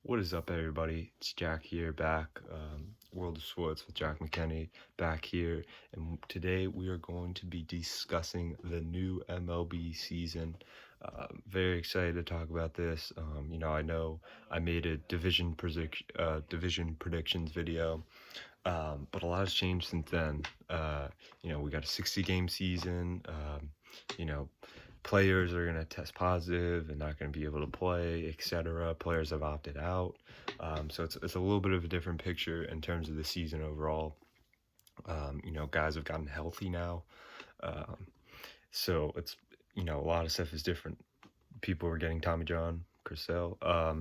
What is up, everybody? It's Jack here, back. World of Sports with Jack McKenney, back here. And today we are going to be discussing the new MLB season. Very excited to talk about this. I know I made a division predictions video, but a lot has changed since then. We got a 60-game season. You know, Players are going to test positive and not going to be able to play, etc. Players have opted out. So it's a little bit of a different picture in terms of the season overall. Guys have gotten healthy now. So a lot of stuff is different. People are getting Tommy John, Chris Sale. A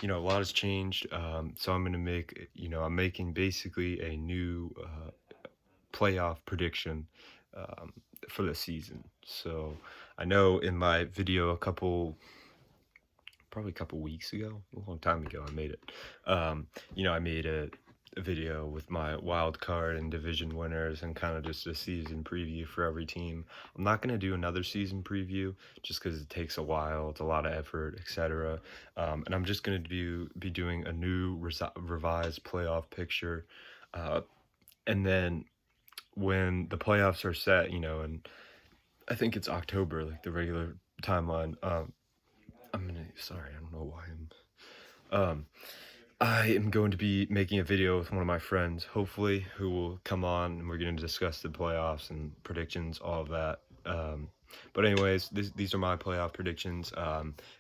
lot has changed. So I'm making basically a new playoff prediction for the season. So I know in my video probably a couple weeks ago, a long time ago, I made it. I made a video with my wild card and division winners and kind of just a season preview for every team. I'm not going to do another season preview just because it takes a while. It's a lot of effort, etc. And I'm just going to be doing a new revised playoff picture. And then when the playoffs are set, and I think it's October, like the regular timeline. Sorry, I don't know why I am going to be making a video with one of my friends, hopefully, who will come on, and we're going to discuss the playoffs and predictions, all of that. But anyways, these are my playoff predictions.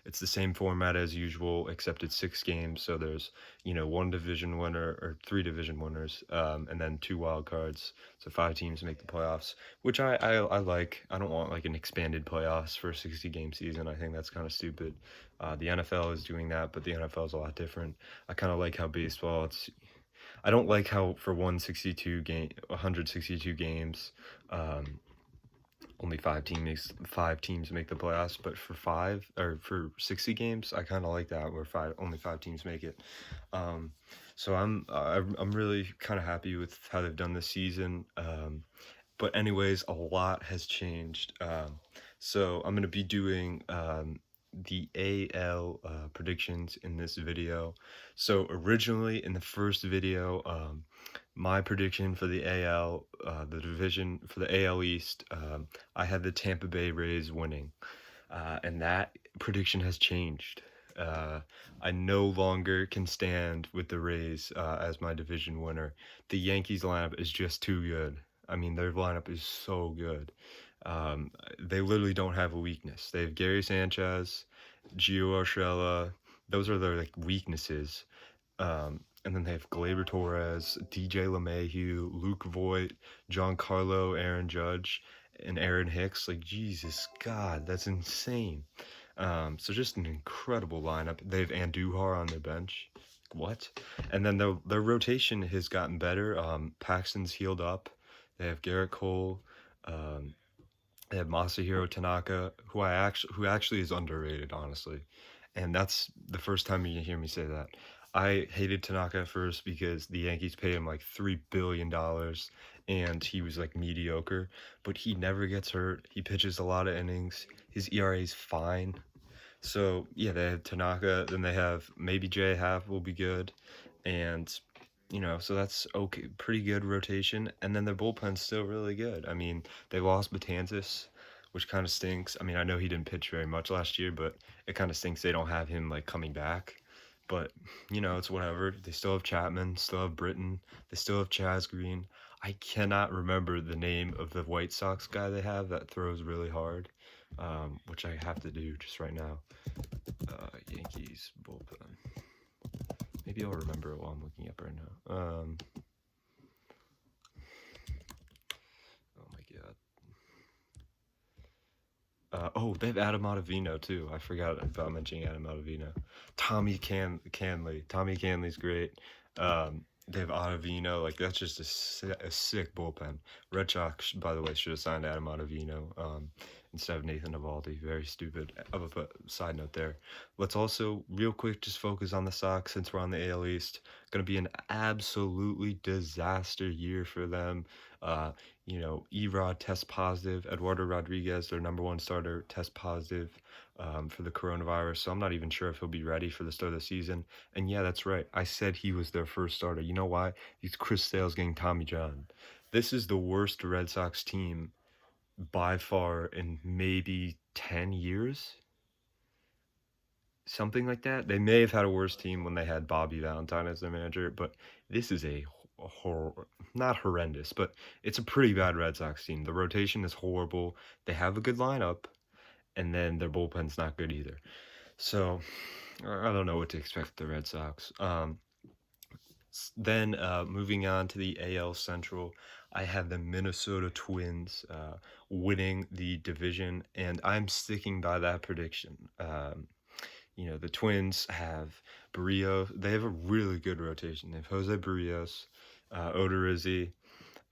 It's the same format as usual, except it's 6 games. So there's, one division winner or 3 division winners, and then 2 wild cards. So 5 teams make the playoffs, which I like. I don't want like an expanded playoffs for a 60-game season. I think that's kind of stupid. The NFL is doing that, but the NFL is a lot different. I kind of like how baseball. I don't like how for 162 games, only 5 teams make the playoffs, but for 60 games, I kind of like that where only 5 teams make it. So I'm really kind of happy with how they've done this season. But anyways, a lot has changed. So I'm gonna be doing the AL predictions in this video. So originally in the first video, my prediction for the AL, the division for the AL East, I had the Tampa Bay Rays winning, and that prediction has changed. I no longer can stand with the Rays as my division winner. The Yankees lineup is just too good. I mean, their lineup is so good. They literally don't have a weakness. They have Gary Sanchez, Gio Urshela. Those are their weaknesses. And then they have Gleyber Torres, DJ LeMahieu, Luke Voigt, Giancarlo, Aaron Judge, and Aaron Hicks. Jesus God, that's insane. So just an incredible lineup. They have Andujar on their bench. What? And then their rotation has gotten better. Paxton's healed up. They have Garrett Cole. They have Masahiro Tanaka, who actually is underrated, honestly. And that's the first time you hear me say that. I hated Tanaka at first because the Yankees paid him like $3 billion and he was mediocre, but he never gets hurt. He pitches a lot of innings. His ERA is fine. So yeah, they have Tanaka, then they have maybe J Happ will be good, and so that's okay, pretty good rotation. And then their bullpen's still really good. I mean, they lost Betances, which kind of stinks. I mean, I know he didn't pitch very much last year, but it kind of stinks they don't have him coming back. But it's whatever. They still have Chapman, still have Britton, they still have Chaz Green. I cannot remember the name of the White Sox guy they have that throws really hard, which I have to do just right now. Yankees bullpen. Maybe I'll remember it while I'm looking up right now. Oh my God. They have Adam Ottavino too. I forgot about mentioning Adam Ottavino. Tommy Canley. Tommy Canley's great. They have Ottavino. That's just a sick bullpen. Red Sox, by the way, should have signed Adam Ottavino instead of Nathan Eovaldi. Very stupid. Of a side note there. Let's also, real quick, just focus on the Sox since we're on the AL East. Going to be an absolutely disaster year for them. Erod tests positive. Eduardo Rodriguez, their number 1 starter, tests positive. for the coronavirus, so I'm not even sure if he'll be ready for the start of the season. And yeah, that's right. I said he was their first starter. You know why? He's Chris Sale's getting Tommy John. This is the worst Red Sox team by far in maybe 10 years, something like that. They may have had a worse team when they had Bobby Valentine as their manager, but this is a not horrendous, but it's a pretty bad Red Sox team. The rotation is horrible. They have a good lineup, and then their bullpen's not good either. So I don't know what to expect with the Red Sox. Then moving on to the AL Central, I have the Minnesota Twins winning the division, and I'm sticking by that prediction. The Twins have Barrios. They have a really good rotation. They have Jose Barrios, Odorizzi.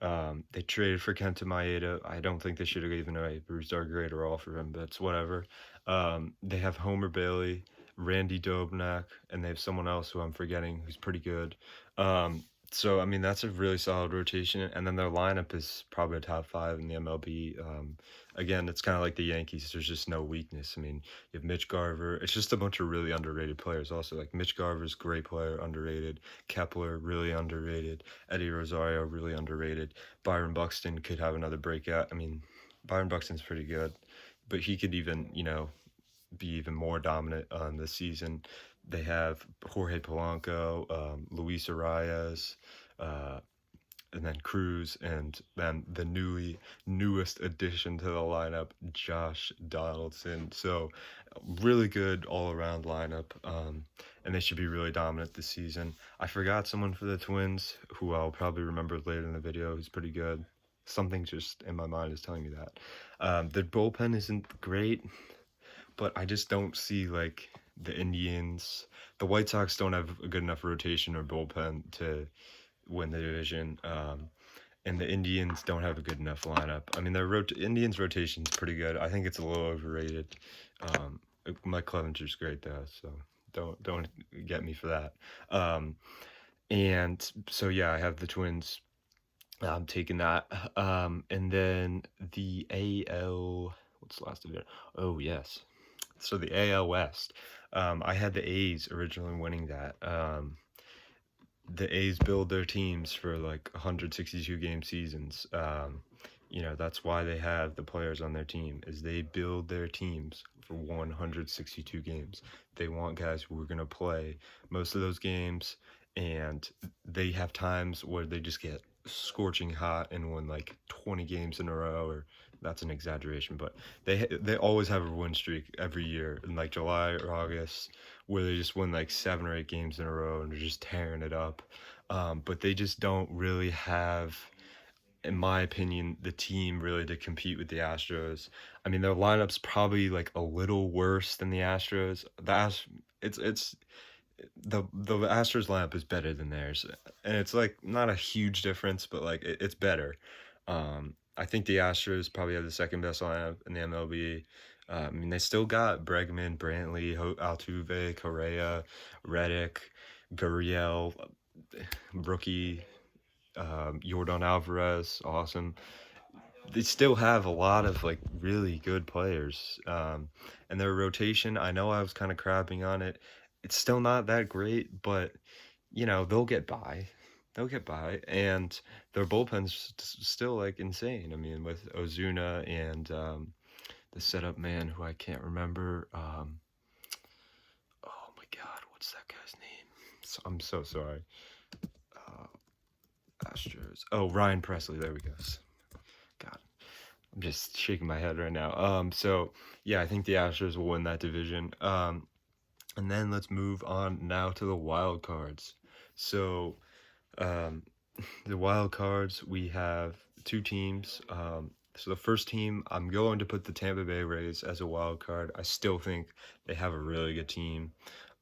They traded for Kenta Maeda. I don't think they should have given away Bruce Dark all for him, but it's whatever. They have Homer Bailey, Randy Dobnak, and they have someone else who I'm forgetting who's pretty good. So I mean that's a really solid rotation, and then their lineup is probably a top 5 in the MLB. Again, it's kind of like the Yankees. There's just no weakness. I mean, you have Mitch Garver. It's just a bunch of really underrated players. Also, like Mitch Garver's great player, underrated. Kepler, really underrated. Eddie Rosario, really underrated. Byron Buxton could have another breakout. I mean, Byron Buxton's pretty good, but he could even, be even more dominant this season. They have Jorge Polanco, Luis Arias, and then Cruz, and then the newest addition to the lineup, Josh Donaldson. So really good all-around lineup, and they should be really dominant this season. I forgot someone for the Twins who I'll probably remember later in the video who's pretty good. Something just in my mind is telling me that. Their bullpen isn't great, but I just don't see like the Indians. The White Sox don't have a good enough rotation or bullpen to win the division, and the Indians don't have a good enough lineup. I mean, their Indians rotation's pretty good. I think it's a little overrated. Mike Clevenger's great though, so don't get me for that. And so yeah, I have the Twins. I'm taking that. And then the AL. What's the last division? Oh yes. So the AL West. I had the A's originally winning that. The A's build their teams for like 162 game seasons. That's why they have the players on their team, is they build their teams for 162 games. They want guys who are going to play most of those games, and they have times where they just get scorching hot and win like 20 games in a row, or that's an exaggeration, but they always have a win streak every year in like July or August where they just win like 7 or 8 games in a row and they're just tearing it up. But they just don't really have, in my opinion, the team really to compete with the Astros. I mean, their lineup's probably like a little worse than the Astros. It's the Astros lineup is better than theirs, and it's like not a huge difference, but like it's better. I think the Astros probably have the second best lineup in the MLB. I mean, they still got Bregman, Brantley, Altuve, Correa, Reddick, Gurriel, rookie, Yordan Alvarez, awesome. They still have a lot of like really good players, and their rotation. I know I was kind of crapping on it. It's still not that great, but they'll get by. They'll get by, and their bullpen's still like insane. I mean, with Ozuna and the setup man who I can't remember. Oh my God, what's that guy's name? I'm so sorry. Astros. Oh, Ryan Presley. There we go. God, I'm just shaking my head right now. So yeah, I think the Astros will win that division. And then let's move on now to the wild cards. So, the wild cards, we have 2 teams. So the first team, I'm going to put the Tampa Bay Rays as a wild card. I still think they have a really good team.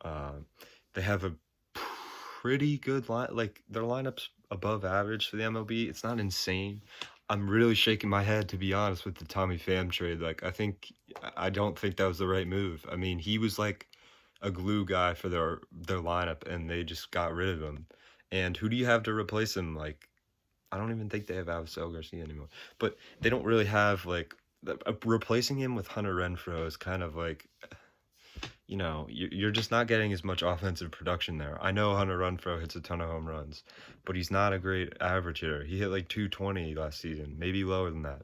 They have a pretty good line. Like their lineup's above average for the MLB. It's not insane. I'm really shaking my head, to be honest, with the Tommy Pham trade. Like I don't think that was the right move. I mean, he was like a glue guy for their lineup, and they just got rid of him. And who do you have to replace him? Like, I don't even think they have Avisel Garcia anymore. But they don't really have like replacing him with Hunter Renfroe is kind of like, you're just not getting as much offensive production there. I know Hunter Renfroe hits a ton of home runs, but he's not a great average hitter. He hit like 220 last season, maybe lower than that.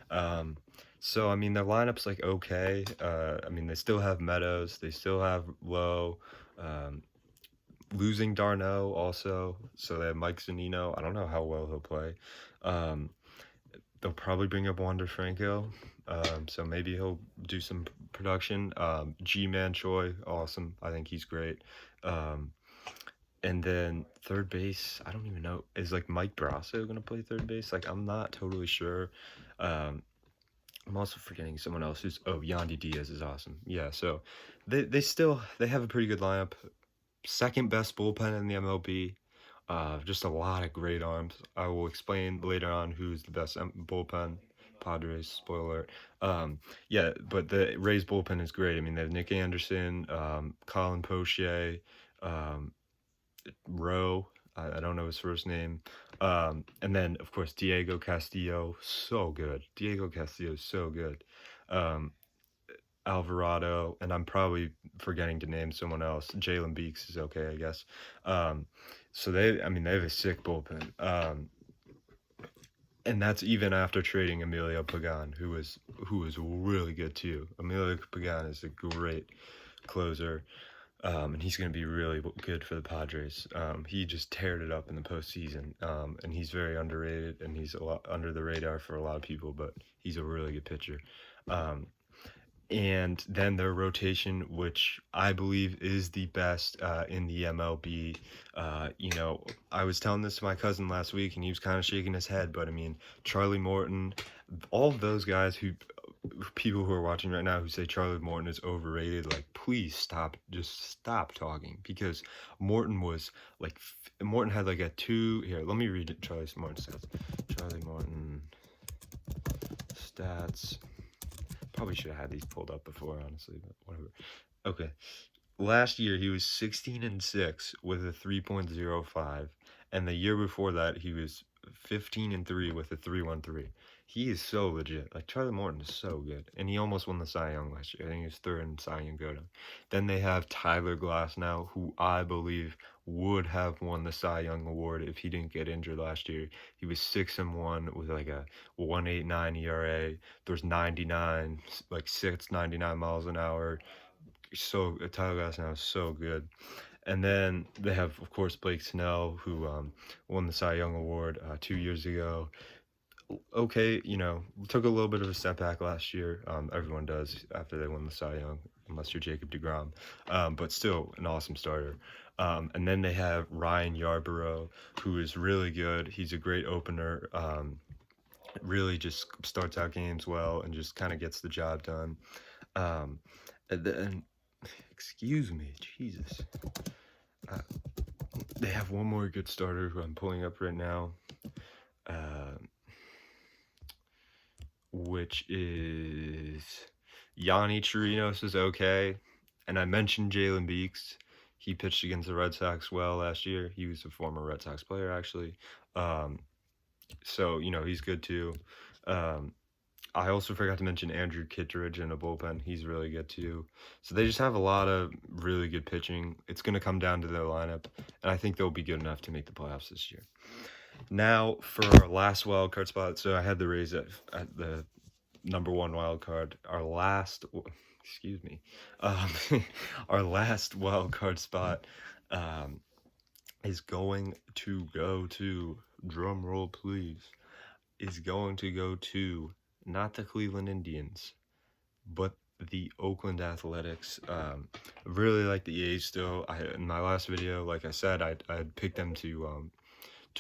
Um, so I mean, their lineup's like okay. I mean, they still have Meadows, they still have Lowe. Um, Losing Darno also, so they have Mike Zunino. I don't know how well he'll play. Um, they'll probably bring up Wander Franco, so maybe he'll do some production. G-Man Choi, awesome. I think he's great. Um, and then third base, I don't even know. Is like Mike Brasso gonna play third base? Like I'm not totally sure. Um, I'm also forgetting someone else who's Yandy Diaz is awesome. Yeah, so they have a pretty good lineup. Second best bullpen in the MLB. Just a lot of great arms. I will explain later on who's the best bullpen. Padres, spoiler. Yeah, but the Rays bullpen is great. I mean, they have Nick Anderson, Colin Poche, um, Rowe. I don't know his first name. And then, of course, Diego Castillo. So good. Diego Castillo is so good. Um, Alvarado, and I'm probably forgetting to name someone else. Jalen Beeks is okay, I guess. So I mean, they have a sick bullpen. And that's even after trading Emilio Pagan, who was really good too. Emilio Pagan is a great closer, and he's going to be really good for the Padres. He just teared it up in the postseason, and he's very underrated, and he's a lot under the radar for a lot of people, but he's a really good pitcher. And then their rotation, which I believe is the best in the MLB. I was telling this to my cousin last week, and he was kind of shaking his head. But I mean, Charlie Morton, all of those guys people who are watching right now who say Charlie Morton is overrated, like please just stop talking, because Morton was like, Morton had like a two. Here, let me read it. Charlie Morton stats. Charlie Morton stats. Probably should have had these pulled up before, honestly, but whatever. Okay. Last year he was 16-6 with a 3.05, and the year before that he was 15-3 with a 3.13. He is so legit. Like Charlie Morton is so good, and he almost won the Cy Young last year. I think he was third in Cy Young voting. Then they have Tyler Glasnow, who I believe would have won the Cy Young award if he didn't get injured last year. He was 6-1 with like a 1.89 ERA. There's 99, like 699 miles an hour. So Tyler Glasnow is so good. And then they have, of course, Blake Snell, who won the Cy Young award 2 years ago. Okay, took a little bit of a step back last year. Everyone does after they won the Cy Young, unless you're Jacob deGrom. But still an awesome starter. And then they have Ryan Yarborough, who is really good. He's a great opener. Really just starts out games well and just kind of gets the job done. And then, excuse me, Jesus. They have one more good starter who I'm pulling up right now. Which is Yanni Chirinos is okay. And I mentioned Jalen Beeks. He pitched against the Red Sox well last year. He was a former Red Sox player, actually. So, he's good too. I also forgot to mention Andrew Kittredge in a bullpen. He's really good too. So they just have a lot of really good pitching. It's going to come down to their lineup, and I think they'll be good enough to make the playoffs this year. Now for our last wild card spot. So I had the Rays at the number one wild card. Our last wild card spot is going to go to, drum roll please, is going to go to not the Cleveland Indians, but the Oakland Athletics. Really like the A's still. In my last video, like I said, I'd picked them to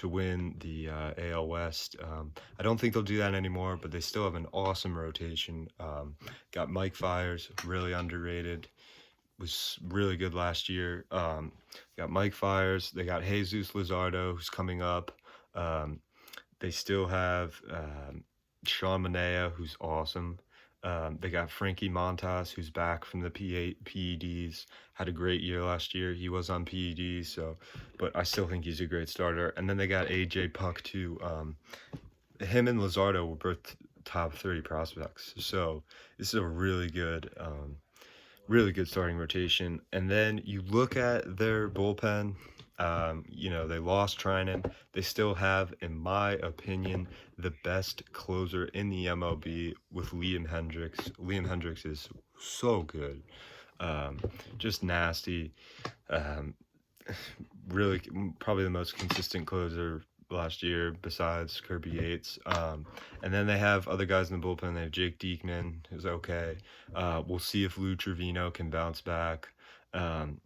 win the AL West. I don't think they'll do that anymore, but they still have an awesome rotation. Got Mike Fiers, really underrated. Was really good last year. Got Mike Fiers. They got Jesus Luzardo, who's coming up. They still have Sean Manaea, who's awesome. They got Frankie Montas, who's back from the PEDs. Had a great year last year. He was on PEDs, but I still think he's a great starter. And then they got AJ Puck too. Him and Luzardo were both top 30 prospects. So this is a really good starting rotation. And then you look at their bullpen. They lost Trinan. They still have, in my opinion, the best closer in the MLB with Liam Hendricks. Liam Hendricks is so good. Just nasty. Um, really, probably the most consistent closer last year besides Kirby Yates. And then they have other guys in the bullpen. They have Jake Diekman, who's okay. We'll see if Lou Trevino can bounce back. And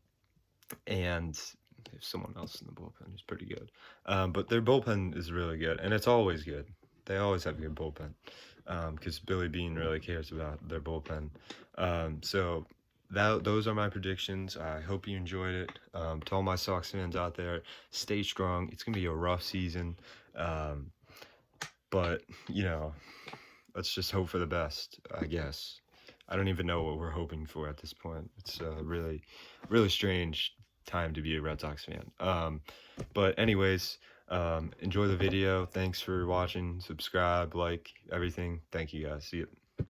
there's someone else in the bullpen who's pretty good. But their bullpen is really good, and it's always good. They always have a good bullpen because Billy Beane really cares about their bullpen. So those are my predictions. I hope you enjoyed it. To all my Sox fans out there, stay strong. It's going to be a rough season, but, let's just hope for the best, I guess. I don't even know what we're hoping for at this point. It's a really, really strange time to be a Red Sox fan. But anyways, enjoy the video. Thanks for watching. Subscribe, like, everything. Thank you guys. See you.